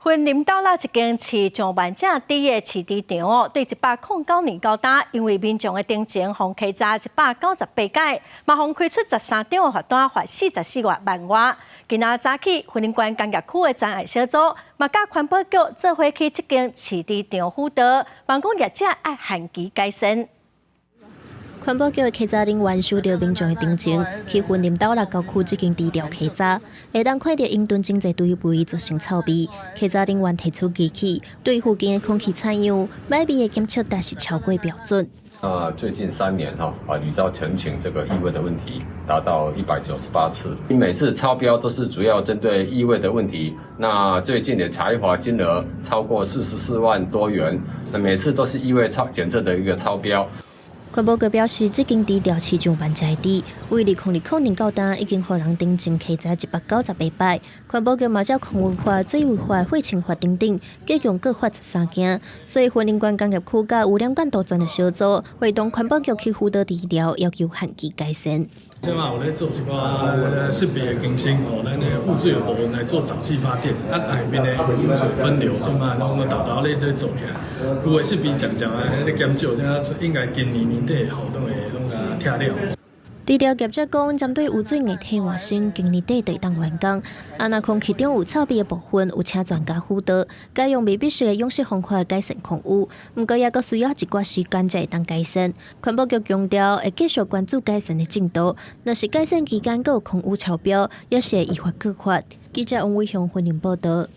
云林岛啦一间市上万正低的市场哦，对109年高达，因为民众的定情互开闸198解，嘛互开出13张的罚单，罚44万外。今仔早起，云林县工业区的专案小组嘛，甲环保局做伙去这间市场辅导，望讲业者爱限期改善。 环保局的客闸人员收到民众的定情，去云林岛六角区这间低调客闸，会当看到因囤真侪堆肥造成臭味。客闸人员提出机器，对附近的空气采样，买味的检测达是超过标准。最近3年屡遭澄清这个异味的问题，达到198次。每次超标都是主要针对异味的问题。那最近的查罚金额超过44万多元，那每次都是异味检测的一个超标。 环保局表示，这间低调市场万在地，为2020年到单已经互人定情客闸198摆。环保局嘛照空污法、水污法、废氢法等等，计共各罚13件。所以云林县工业区甲污染管道专的小组会同环保局去辅导低调，要求限期改善。 即嘛有咧做一寡设备的更新哦，咱的污水部分来做沼气发电，下面的污水分流，即嘛拢豆咧在做起来，旧的设备渐渐咧减少，应该今年年底后都会拢拆了。 低调业者讲，针对污水液体换新，今年底会当完工。若空气中有臭味的部分，有请专家辅导，该用未必适的用式方法改善空污。不过也阁需要一寡时间才会当改善。环保局强调，会继续关注改善的进度。若是改善期间阁有空污超标，也是会依法告发。记者王伟雄云林报道。